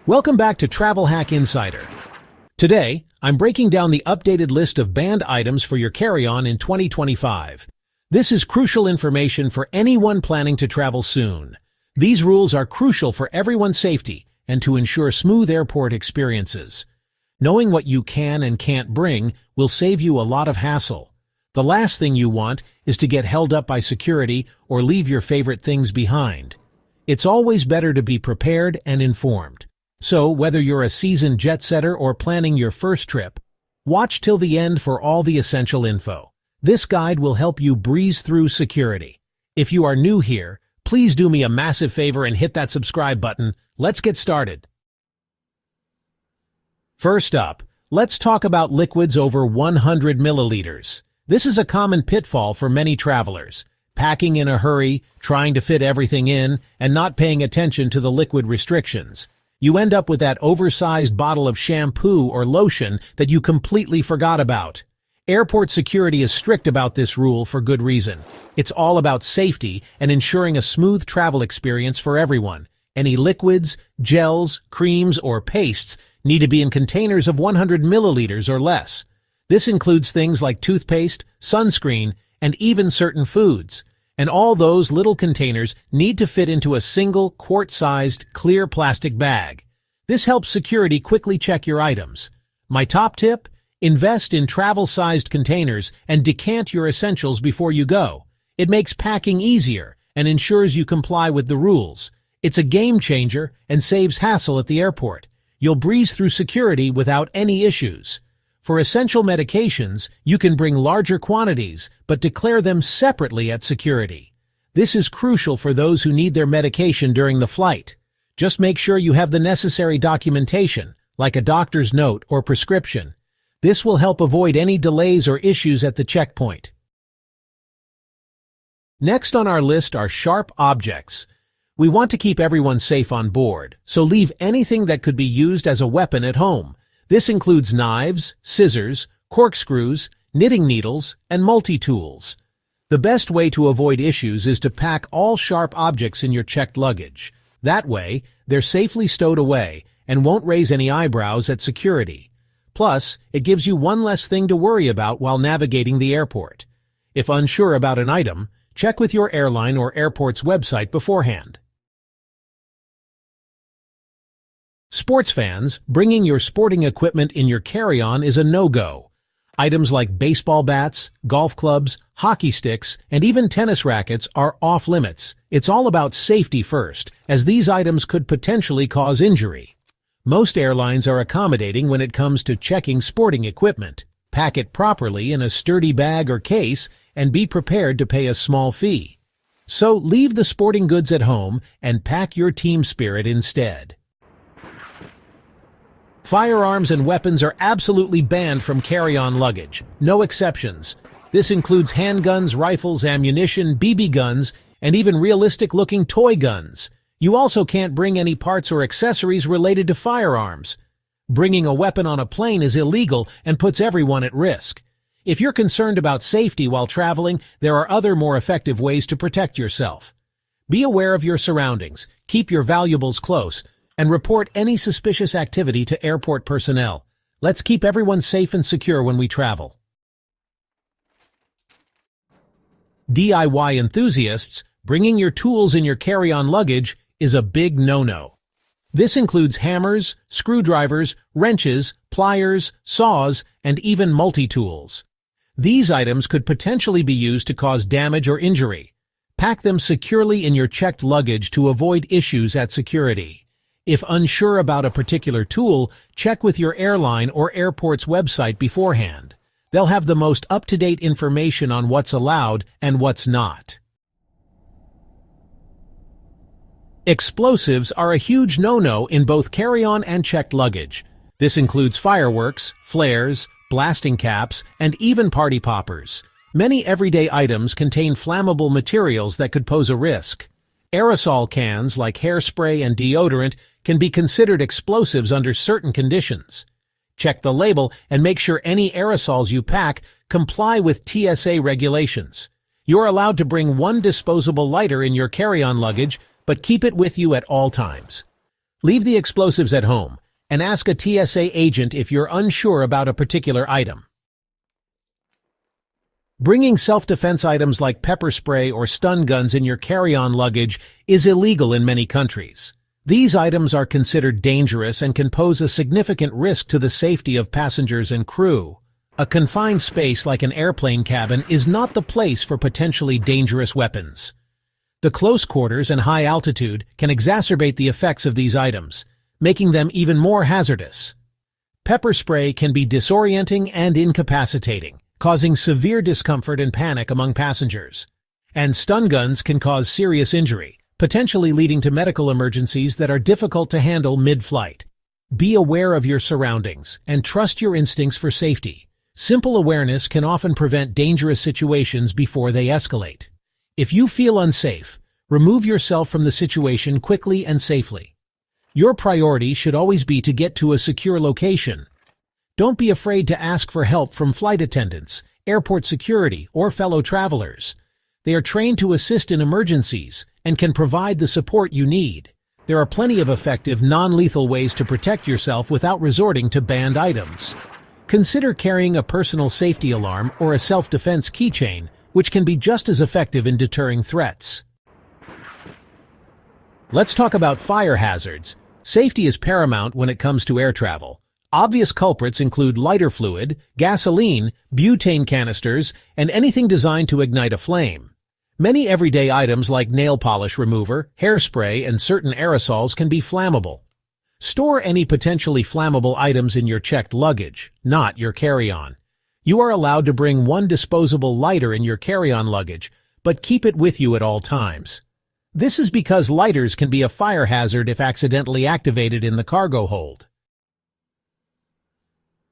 Welcome back to Travel Hack Insider. Today, I'm breaking down the updated list of banned items for your carry-on in 2025. This is crucial information for anyone planning to travel soon. These rules are crucial for everyone's safety and to ensure smooth airport experiences. Knowing what you can and can't bring will save you a lot of hassle. The last thing you want is to get held up by security or leave your favorite things behind. It's always better to be prepared and informed. So, whether you're a seasoned jet-setter or planning your first trip, watch till the end for all the essential info. This guide will help you breeze through security. If you are new here, please do me a massive favor and hit that subscribe button. Let's get started. First up, let's talk about liquids over 100 milliliters. This is a common pitfall for many travelers. Packing in a hurry, trying to fit everything in, and not paying attention to the liquid restrictions. You end up with that oversized bottle of shampoo or lotion that you completely forgot about. Airport security is strict about this rule for good reason. It's all about safety and ensuring a smooth travel experience for everyone. Any liquids, gels, creams, or pastes need to be in containers of 100 milliliters or less. This includes things like toothpaste, sunscreen, and even certain foods. And all those little containers need to fit into a single quart-sized clear plastic bag. This helps security quickly check your items. My top tip? Invest in travel-sized containers and decant your essentials before you go. It makes packing easier and ensures you comply with the rules. It's a game changer and saves hassle at the airport. You'll breeze through security without any issues. For essential medications, you can bring larger quantities, but declare them separately at security. This is crucial for those who need their medication during the flight. Just make sure you have the necessary documentation, like a doctor's note or prescription. This will help avoid any delays or issues at the checkpoint. Next on our list are sharp objects. We want to keep everyone safe on board, so leave anything that could be used as a weapon at home. This includes knives, scissors, corkscrews, knitting needles, and multi-tools. The best way to avoid issues is to pack all sharp objects in your checked luggage. That way, they're safely stowed away and won't raise any eyebrows at security. Plus, it gives you one less thing to worry about while navigating the airport. If unsure about an item, check with your airline or airport's website beforehand. Sports fans, bringing your sporting equipment in your carry-on is a no-go. Items like baseball bats, golf clubs, hockey sticks, and even tennis rackets are off-limits. It's all about safety first, as these items could potentially cause injury. Most airlines are accommodating when it comes to checking sporting equipment. Pack it properly in a sturdy bag or case, and be prepared to pay a small fee. So leave the sporting goods at home and pack your team spirit instead. Firearms and weapons are absolutely banned from carry-on luggage. No exceptions. This includes handguns, rifles, ammunition, BB guns, and even realistic-looking toy guns. You also can't bring any parts or accessories related to firearms. Bringing a weapon on a plane is illegal and puts everyone at risk. If you're concerned about safety while traveling, there are other more effective ways to protect yourself. Be aware of your surroundings, keep your valuables close, and report any suspicious activity to airport personnel. Let's keep everyone safe and secure when we travel. DIY enthusiasts, bringing your tools in your carry-on luggage is a big no-no. This includes hammers, screwdrivers, wrenches, pliers, saws, and even multi-tools. These items could potentially be used to cause damage or injury. Pack them securely in your checked luggage to avoid issues at security. If unsure about a particular tool, check with your airline or airport's website beforehand. They'll have the most up-to-date information on what's allowed and what's not. Explosives are a huge no-no in both carry-on and checked luggage. This includes fireworks, flares, blasting caps, and even party poppers. Many everyday items contain flammable materials that could pose a risk. Aerosol cans like hairspray and deodorant can be considered explosives under certain conditions. Check the label and make sure any aerosols you pack comply with TSA regulations. You're allowed to bring one disposable lighter in your carry-on luggage, but keep it with you at all times. Leave the explosives at home and ask a TSA agent if you're unsure about a particular item. Bringing self-defense items like pepper spray or stun guns in your carry-on luggage is illegal in many countries. These items are considered dangerous and can pose a significant risk to the safety of passengers and crew. A confined space like an airplane cabin is not the place for potentially dangerous weapons. The close quarters and high altitude can exacerbate the effects of these items, making them even more hazardous. Pepper spray can be disorienting and incapacitating, causing severe discomfort and panic among passengers. And stun guns can cause serious injury, potentially leading to medical emergencies that are difficult to handle mid-flight. Be aware of your surroundings and trust your instincts for safety. Simple awareness can often prevent dangerous situations before they escalate. If you feel unsafe, remove yourself from the situation quickly and safely. Your priority should always be to get to a secure location. Don't be afraid to ask for help from flight attendants, airport security, or fellow travelers. They are trained to assist in emergencies and can provide the support you need. There are plenty of effective, non-lethal ways to protect yourself without resorting to banned items. Consider carrying a personal safety alarm or a self-defense keychain, which can be just as effective in deterring threats. Let's talk about fire hazards. Safety is paramount when it comes to air travel. Obvious culprits include lighter fluid, gasoline, butane canisters, and anything designed to ignite a flame. Many everyday items like nail polish remover, hairspray, and certain aerosols can be flammable. Store any potentially flammable items in your checked luggage, not your carry-on. You are allowed to bring one disposable lighter in your carry-on luggage, but keep it with you at all times. This is because lighters can be a fire hazard if accidentally activated in the cargo hold.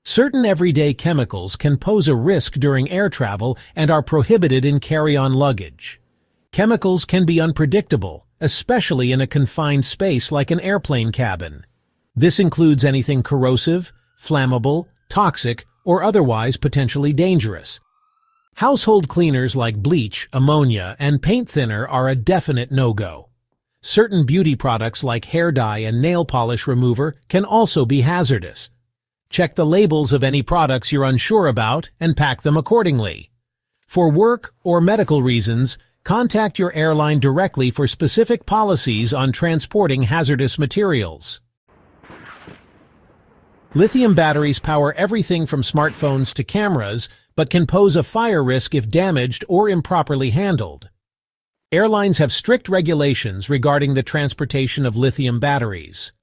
Certain everyday chemicals can pose a risk during air travel and are prohibited in carry-on luggage. Chemicals can be unpredictable, especially in a confined space like an airplane cabin. This includes anything corrosive, flammable, toxic, or otherwise potentially dangerous. Household cleaners like bleach, ammonia, and paint thinner are a definite no-go. Certain beauty products like hair dye and nail polish remover can also be hazardous. Check the labels of any products you're unsure about and pack them accordingly. For work or medical reasons, contact your airline directly for specific policies on transporting hazardous materials. Lithium batteries power everything from smartphones to cameras, but can pose a fire risk if damaged or improperly handled. Airlines have strict regulations regarding the transportation of lithium batteries.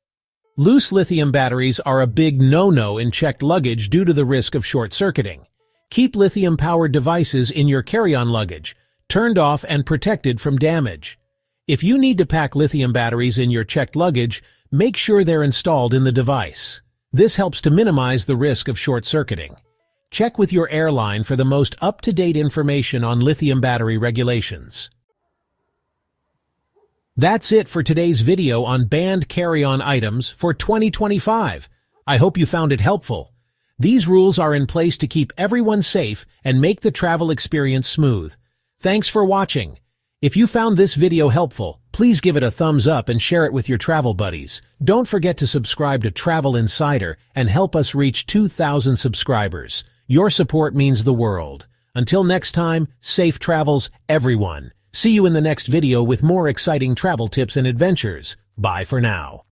Loose lithium batteries are a big no-no in checked luggage due to the risk of short-circuiting. Keep lithium-powered devices in your carry-on luggage, turned off and protected from damage. If you need to pack lithium batteries in your checked luggage, make sure they're installed in the device. This helps to minimize the risk of short-circuiting. Check with your airline for the most up-to-date information on lithium battery regulations. That's it for today's video on banned carry-on items for 2025. I hope you found it helpful. These rules are in place to keep everyone safe and make the travel experience smooth. Thanks for watching. If you found this video helpful, please give it a thumbs up and share it with your travel buddies. Don't forget to subscribe to Travel Insider and help us reach 2,000 subscribers. Your support means the world. Until next time, safe travels, everyone. See you in the next video with more exciting travel tips and adventures. Bye for now.